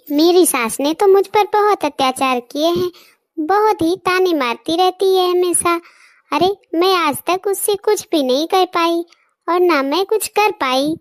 मेरी सास ने तो मुझ पर बहुत अत्याचार किए हैं, बहुत ही ताने मारती रहती है हमेशा। अरे मैं आज तक उससे कुछ भी नहीं कह पाई और ना मैं कुछ कर पाई।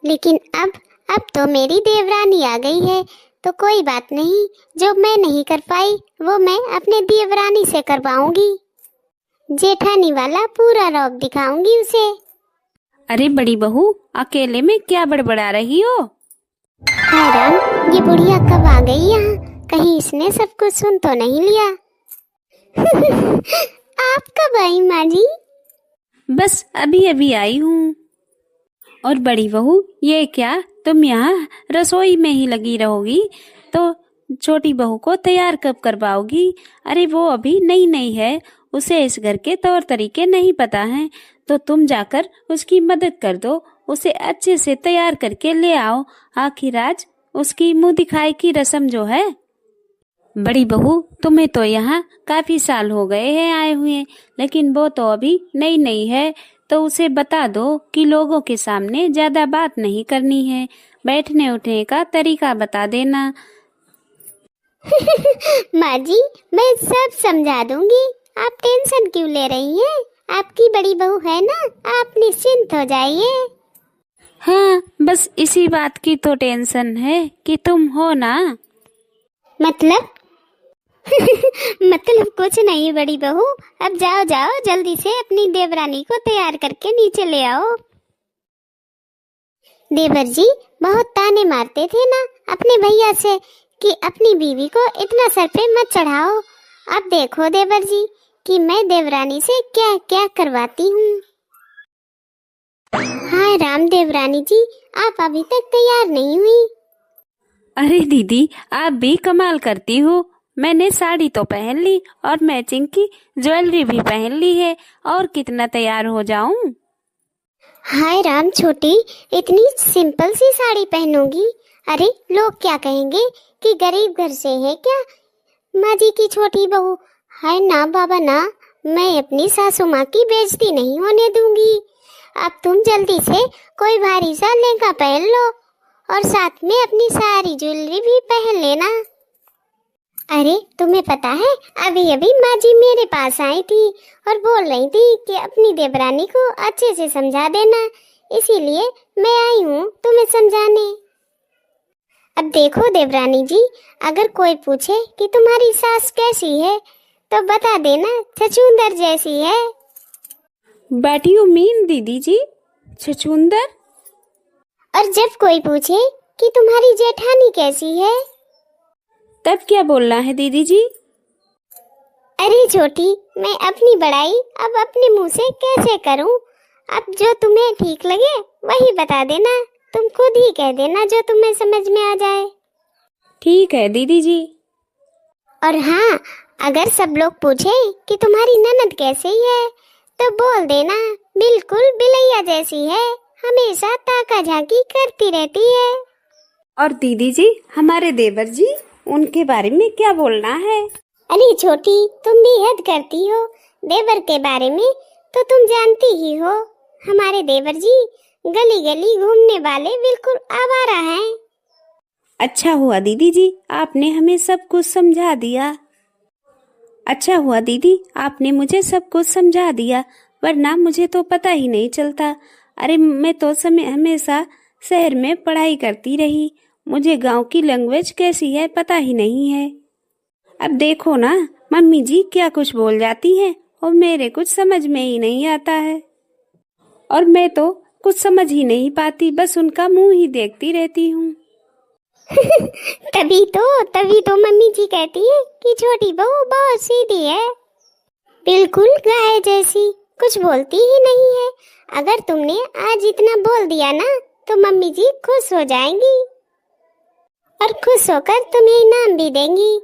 लेकिन अब तो मेरी देवरानी आ गई है, तो कोई बात नहीं, जो मैं नहीं कर पाई वो मैं अपने देवरानी से करवाऊंगी। जेठानी वाला पूरा रौब दिखाऊंगी उसे। अरे बड़ी बहू, अकेले में क्या बड़बड़ा रही हो? हाय राम, ये बुढ़िया कब आ गई यहाँ? कहीं इसने सब कुछ सुन तो नहीं लिया? आप कब आई माँ जी? बस अभी अभी आई हूँ। और बड़ी बहू, ये क्या तुम यहाँ रसोई में ही लगी रहोगी? तो छोटी बहू को तैयार कब करवाओगी? अरे वो अभी नई नई है, उसे इस घर के तौर तरीके नहीं पता हैं, तो तुम जाकर उसकी मदद कर दो, उसे अच्छे से तैयार करके ले आओ। आखिर आज उसकी मुंह दिखाई की रस्म जो है। बड़ी बहू, तुम्हें तो यहाँ काफी साल हो गए हैं आए हुए, लेकिन वो तो अभी नई नई है, तो उसे बता दो कि लोगों के सामने ज्यादा बात नहीं करनी है, बैठने उठने का तरीका बता देना। माँ जी, मैं सब समझा दूंगी, आप टेंशन क्यों ले रही हैं? आपकी बड़ी बहू है ना, आप निश्चिंत हो जाइए। हाँ, बस इसी बात की तो टेंशन है कि तुम हो ना। मतलब? मतलब कुछ नहीं बड़ी बहू, अब जाओ जाओ जल्दी से अपनी देवरानी को तैयार करके नीचे ले आओ। देवर जी बहुत ताने मारते थे ना अपने भैया से कि अपनी बीवी को इतना सर पे मत चढ़ाओ। अब देखो देवर जी कि मैं देवरानी से क्या क्या करवाती हूँ। हाँ राम देवरानी जी, आप अभी तक तैयार नहीं हुई। अरे दीदी, आप भी कमाल करती हो। मैंने साड़ी तो पहन ली और मैचिंग की ज्वेलरी भी पहन ली है, और कितना तैयार हो जाऊं? हाय राम छोटी, इतनी सिंपल सी साड़ी पहनोगी? अरे लोग क्या कहेंगे कि गरीब घर से है क्या माँ जी की छोटी बहू? हाय ना बाबा ना, मैं अपनी सासू माँ की बेइज्जती नहीं होने दूंगी। अब तुम जल्दी से कोई भारी सा लहंगा पहन लो और साथ में अपनी सारी ज्वेलरी भी पहन लेना। अरे तुम्हें पता है, अभी अभी माँ जी मेरे पास आई थी और बोल रही थी कि अपनी देवरानी को अच्छे से समझा देना, इसीलिए मैं आई हूँ तुम्हें समझाने। अब देखो देवरानी जी, अगर कोई पूछे कि तुम्हारी सास कैसी है तो बता देना छछूंदर जैसी है। But you mean दीदी जी, छछूंदर? और जब कोई पूछे कि तुम्हारी जेठानी कैसी है तब क्या बोलना है दीदी जी? अरे छोटी, मैं अपनी बड़ाई अब अपने मुंह से कैसे करूं? अब जो तुम्हें ठीक लगे वही बता देना, तुम खुद ही कह देना जो तुम्हें समझ में आ जाए। ठीक है दीदी जी। और हाँ, अगर सब लोग पूछे कि तुम्हारी ननद कैसी है तो बोल देना बिल्कुल बिलैया जैसी है, हमेशा ताका झाकी करती रहती है। और दीदी जी, हमारे देवर जी, उनके बारे में क्या बोलना है? अरे छोटी, तुम भी हद करती हो। देवर के बारे में तो तुम जानती ही हो, हमारे देवर जी गली गली घूमने वाले बिल्कुल आवारा हैं। अच्छा हुआ दीदी जी, आपने हमें सब कुछ समझा दिया। अच्छा हुआ दीदी, आपने मुझे सब कुछ समझा दिया, वरना मुझे तो पता ही नहीं चलता। अरे मैं तो हमेशा शहर में पढ़ाई करती रही, मुझे गांव की लैंग्वेज कैसी है पता ही नहीं है। अब देखो ना, मम्मी जी क्या कुछ बोल जाती हैं और मेरे कुछ समझ में ही नहीं आता है, और मैं तो कुछ समझ ही नहीं पाती, बस उनका मुंह ही देखती रहती हूँ। तभी तो मम्मी जी कहती है कि छोटी बहू बहुत सीधी है, बिल्कुल गाय जैसी, कुछ बोलती ही नहीं है। अगर तुमने आज इतना बोल दिया ना तो मम्मी जी खुश हो जाएंगी और खुश होकर तुम्हें इनाम भी देंगी।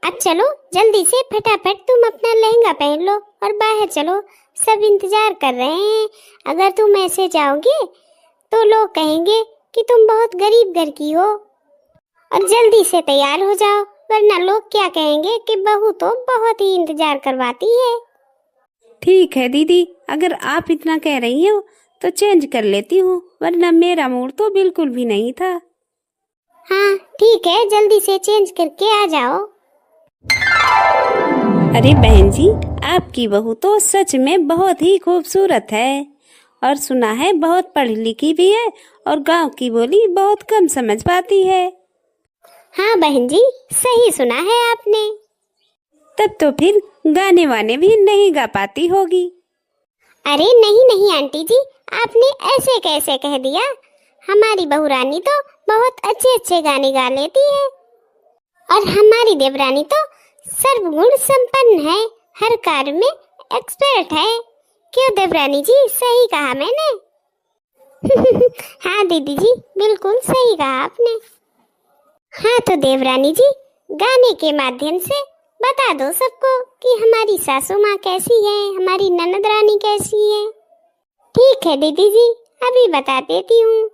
अब चलो जल्दी से फटाफट तुम अपना लहंगा पहन लो और बाहर चलो, सब इंतजार कर रहे हैं। अगर तुम ऐसे जाओगे तो लोग कहेंगे कि तुम बहुत गरीब घर की हो, और जल्दी से तैयार हो जाओ, वरना लोग क्या कहेंगे कि बहू तो बहुत ही इंतजार करवाती है। ठीक है दीदी, अगर आप इतना कह रही हो तो चेंज कर लेती हूँ, वरना मेरा मूड तो बिल्कुल भी नहीं था। हाँ ठीक है, जल्दी से चेंज करके आ जाओ। अरे बहन जी, आपकी बहू तो सच में बहुत ही खूबसूरत है और सुना है बहुत पढ़ी लिखी भी है और गांव की बोली बहुत कम समझ पाती है। हाँ बहन जी, सही सुना है आपने। तब तो फिर गाने वाने भी नहीं गा पाती होगी। अरे नहीं नहीं आंटी जी, आपने ऐसे कैसे कह दिया। हमारी बहू रानी तो बहुत अच्छे अच्छे गाने गा लेती है और हमारी देवरानी तो सर्वगुण संपन्न है, हर कार्य में एक्सपर्ट है। क्यों देवरानी जी, सही कहा मैंने? हाँ दीदी जी, बिल्कुल सही कहा आपने। हाँ तो देवरानी जी, गाने के माध्यम से बता दो सबको कि हमारी सासू माँ कैसी है, हमारी ननद रानी कैसी है। ठीक है दीदी जी, अभी बता देती हूँ।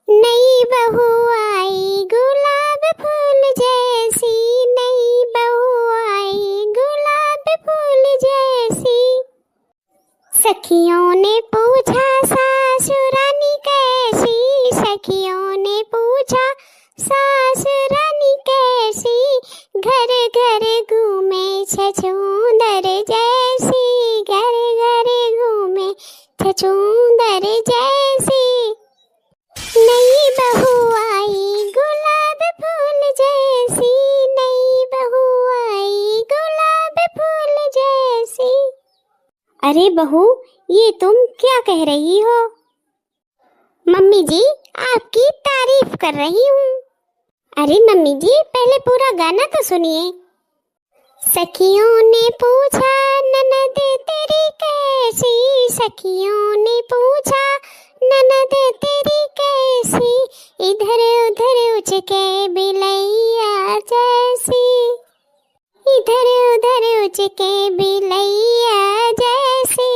नई बहू आई गुलाब फूल जैसी, नई बहू आई गुलाब फूल जैसी। सखियों ने पूछा सासू रानी कैसी, सखियों ने पूछा सासू रानी कैसी। घर घर घूमे छछूंदर जैसी, घर घर घूमे छछूंदर जैसी। नई बहू आई गुलाब फूल जैसी, नई बहू आई गुलाब फूल जैसी। अरे बहू, ये तुम क्या कह रही हो? मम्मी जी, आपकी तारीफ कर रही हूँ। अरे मम्मी जी, पहले पूरा गाना तो सुनिए। सखियों ने पूछा ननद तेरी कैसी, सखियों ने पूछा ननद तेरी कैसी। इधर उधर उचके बिलैया जैसी, इधर उधर उचके बिलैया जैसी।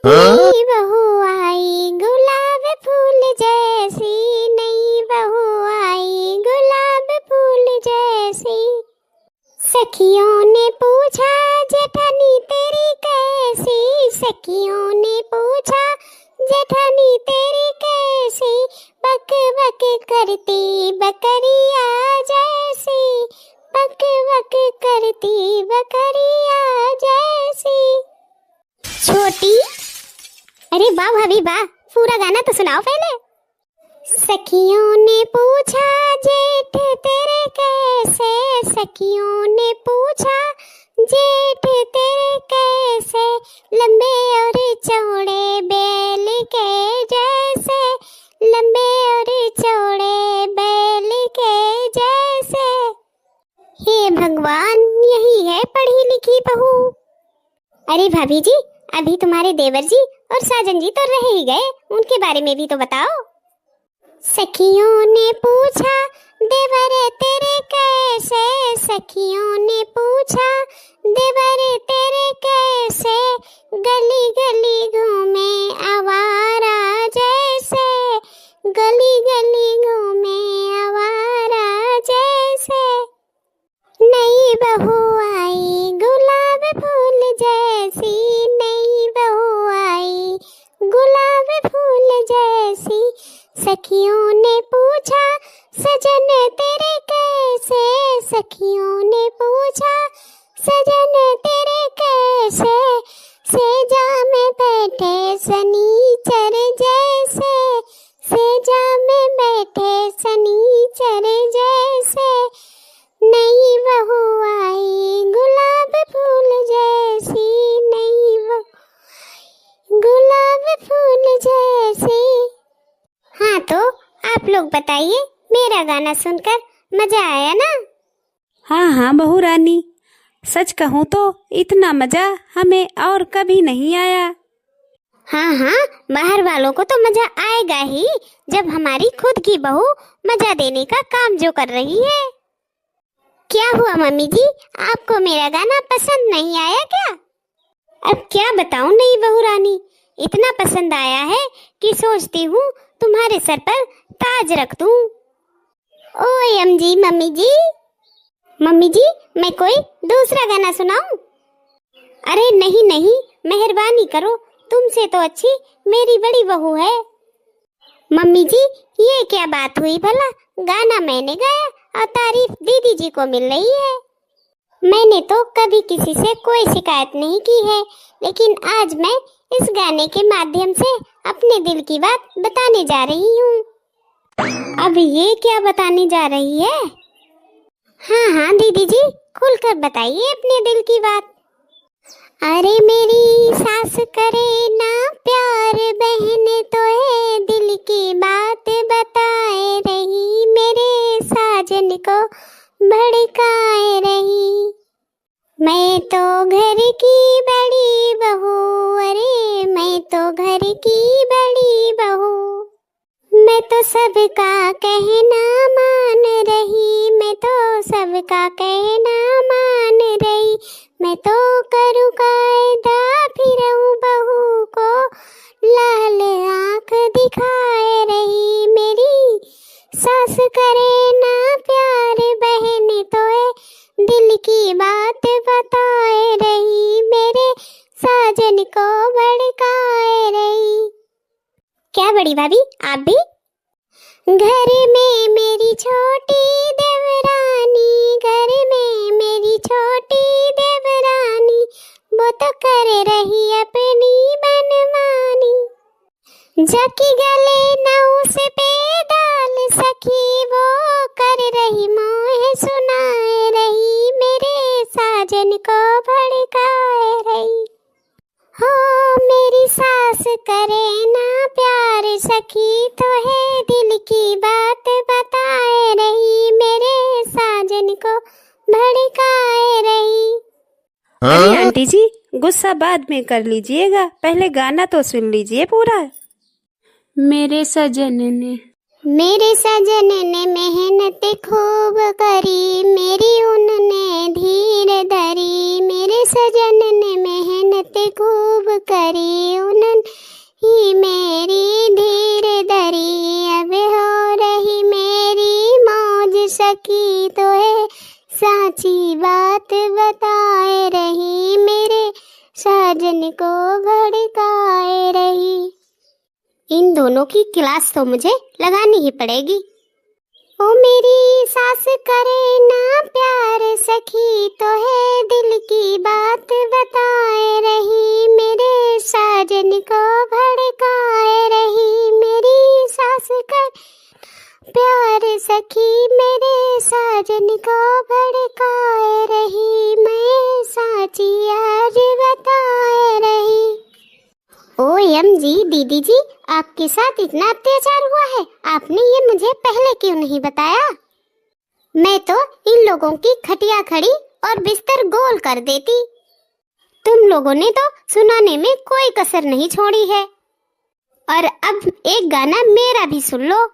नई बहू आई गुलाब फूल जैसी, नई बहू आई गुलाब फूल जैसी। सखियों ने पूछा जेठानी तेरी कैसी, सखियों ने पूछा जेठानी तेरी कैसी। बक बक करती बकरिया जैसी, बक बक करती बकरिया जैसी। छोटी, अरे वाह भाभी वाह, पूरा गाना तो सुनाओ पहले। सखियों ने पूछा जेठ तेरे कैसे, सखियों ने पूछा जेठ तेरे कैसे। लंबे और चौड़े बैल के जैसे, लंबे और चौड़े बैल के जैसे। हे भगवान, यही है पढ़ी लिखी बहू। अरे भाभी जी, अभी तुम्हारे देवर जी और साजन जी तो रह ही गए, उनके बारे में भी तो बताओ। सखियों ने पूछा देवर तेरे कैसे, सखियों ने पूछा देवर तेरे कैसे। गली गली घूमे आवारा जैसे, गली गली घूमे आवारा जैसे। नई बहू आई गुलाब फूल जैसी, नई बहू आई गुलाब फूल जैसी। सखियों ने पूछा सजन तेरे कैसे, सखियों ने पूछा सजन तेरे कैसे। सेजा में बैठे शनिचर जैसे, सेजा में बैठे शनिचर जैसे। नई बहू आई गुलाब फूल जैसी, नई बहू गुलाब फूल जैसी। हाँ तो आप लोग बताइए, मेरा गाना सुनकर मजा आया ना? हाँ हाँ बहू रानी, सच कहूँ तो इतना मजा हमें और कभी नहीं आया। हाँ हाँ, बाहर वालों को तो मजा आएगा ही, जब हमारी खुद की बहू मजा देने का काम जो कर रही है। क्या हुआ मम्मी जी, आपको मेरा गाना पसंद नहीं आया क्या? अब क्या बताऊं नई बहू रानी, इतना पसंद आया है कि सोचती हूँ तुम्हारे सर पर ताज रख दूं। ओएम जी मम्मी जी, मम्मी जी मैं कोई दूसरा गाना सुनाऊं? अरे नहीं नहीं, मेहरबानी करो, तुमसे तो अच्छी मेरी बड़ी बहू है। मम्मी जी, ये क्या बात हुई भला? गाना मैंने गाया और तारीफ दीदी जी को मिल रही है। मैंने तो कभी किसी से कोई शिकायत नहीं की है, लेकिन आज मैं इस गाने के माध्यम से अपने दिल की बात बताने जा रही हूँ। अब ये क्या बताने जा रही है? हाँ हाँ दीदी जी, खुलकर बताइए अपने दिल की बात। अरे मेरी सास करे ना प्यार, बहन तो है दिल की बात बताए रही, मेरे साजन को भड़काए रही। मैं तो घर की बड़ी बहू, अरे मैं तो घर की बड़ी बहू, मैं तो सबका कहना मान रही, मैं तो सबका कहना मान रही, मैं तो करूँ कायदा फिरूँ बहू को लाल आँख दिखाए रही, मेरी सास करे ना प्यार, बहन तो है दिल की बात बताए रही, मेरे साजन को भड़काए रही। क्या बड़ी भाभी, आप भी? घर में मेरी छोटी देवरानी, घर में मेरी छोटी देवरानी, वो तो कर रही अपनी मनमानी, जाकी गले नऊ से पे डाल सखी, वो कर रही मोह सुनाए रही, मेरे साजन को भड़काए रही। हो मेरी सास करे ना प्यार, सखी तो है दिल की बात बताए रही, मेरे साजन को भड़काए रही। अरे आंटी जी, गुस्सा बाद में कर लीजिएगा, पहले गाना तो सुन लीजिए पूरा। मेरे सजन ने मेहनत खूब करी, मेरी उनने धीर धरी, मेरे सजन ने मेहनत खूब करी, उन्होंने ही मेरी धीर धरी, अब हो रही मेरी मौज, सखी तो है साची बात बताए रही, मेरे साजन को भड़काए रही। इन दोनों की क्लास तो मुझे लगानी ही पड़ेगी। ओ मेरी सास करे ना प्यार, सखी तो है दिल की बात बताए रही, मेरे साजन को भड़काए रही, मेरी सास कर प्यार, सखी मेरे साजन को भड़काए रही, मैं साची आज बताए रही। OMG दीदी जी, आपके साथ इतना अत्याचार हुआ है, आपने ये मुझे पहले क्यों नहीं बताया? मैं तो इन लोगों की खटिया खड़ी और बिस्तर गोल कर देती। तुम लोगों ने तो सुनाने में कोई कसर नहीं छोड़ी है। और अब एक गाना मेरा भी सुन लो।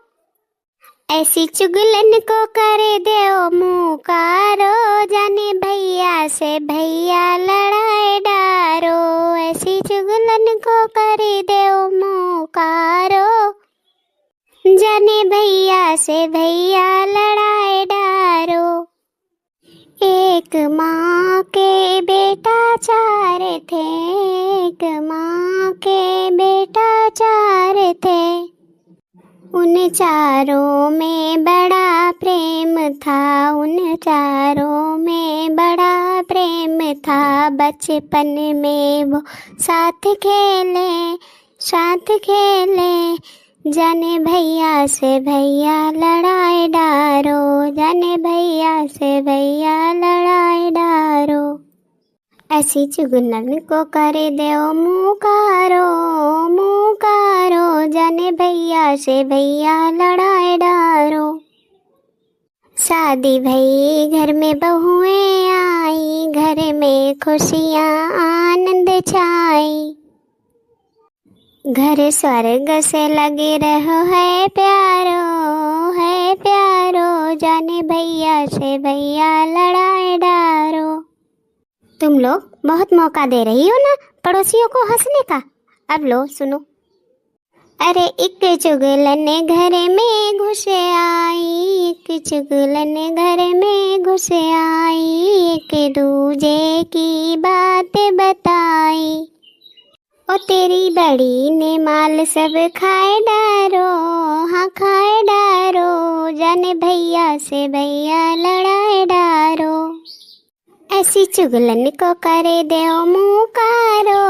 ऐसी चुगलन को करे देओ मुकारो, जाने भैया से भैया लड़ाए डारो, ऐसी चुगलन को करे देओ मुकारो, जाने भैया से भैया लड़ाए डारो। एक माँ के बेटा चार थे, एक माँ के बेटा चार थे, उन चारों में बड़ा प्रेम था, उन चारों में बड़ा प्रेम था, बचपन में वो साथ खेले, जाने भैया से भैया लड़ाए डारो, जाने भैया से भैया लड़ाए डारो, ऐसी चुगलन को करे देओ मुकारो, मुकारो, जाने भैया से भैया लड़ाए डारो। शादी भई घर में बहुएं आई, घर में खुशियाँ आनंद छाई, घर स्वर्ग से लगे रहो है प्यारो, जाने भैया से भैया लड़ाए डारो। तुम लोग बहुत मौका दे रही हो ना पड़ोसियों को हंसने का। अब लो सुनो। अरे एक चुगलन घर में घुस आई, एक चुगलन घर में घुस आई, एक दूजे की बात बताई। ओ तेरी बड़ी ने माल सब खाए डारो, हाँ खाए डारो, जाने भैया से भैया लड़ाए डारो। ऐसी चुगलन को करे दे मुँह कारो,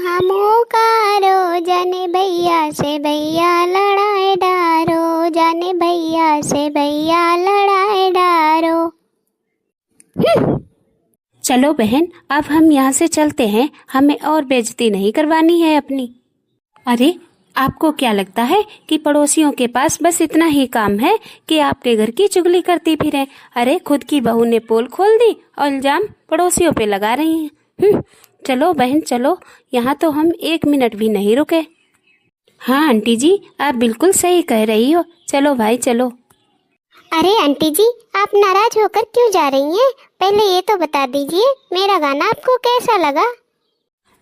हाँ मुँह कारो, जाने भैया से भैया लड़ाए डारो, जाने भैया से भैया लड़ाए डारो। चलो बहन, अब हम यहाँ से चलते हैं, हमें और बेइज्जती नहीं करवानी है अपनी। अरे आपको क्या लगता है कि पड़ोसियों के पास बस इतना ही काम है कि आपके घर की चुगली करती फिरें? अरे खुद की बहू ने पोल खोल दी और इल्जाम पड़ोसियों पे लगा रही हैं। चलो बहन चलो, यहाँ तो हम 1 मिनट भी नहीं रुके। हाँ आंटी जी, आप बिल्कुल सही कह रही हो, चलो भाई चलो। अरे आंटी जी, आप नाराज होकर क्यों जा रही हैं? पहले ये तो बता दीजिए मेरा गाना आपको कैसा लगा?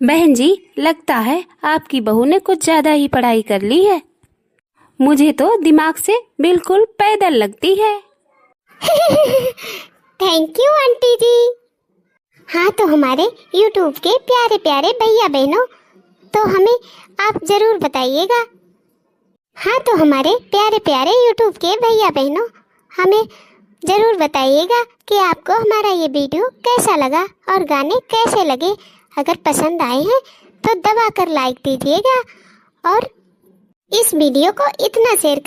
बहन जी, लगता है आपकी बहू ने कुछ ज्यादा ही पढ़ाई कर ली है, मुझे तो दिमाग से बिल्कुल पैदल लगती है। थैंक यू आंटी जी। हाँ तो हमारे YouTube के प्यारे प्यारे भैया बहनों, तो हमें आप जरूर बताइएगा। हाँ तो हमारे प्यारे प्यारे YouTube के भैया बहनों, हमें ज़रूर बताइएगा कि आपको हमारा ये वीडियो कैसा लगा और गाने कैसे लगे। अगर पसंद आए हैं तो दबा कर लाइक दीजिएगा और इस वीडियो को इतना शेयर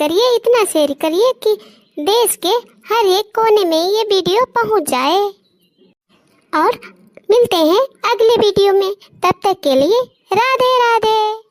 करिए कि देश के हर एक कोने में ये वीडियो पहुंच जाए। और मिलते हैं अगले वीडियो में, तब तक के लिए राधे राधे।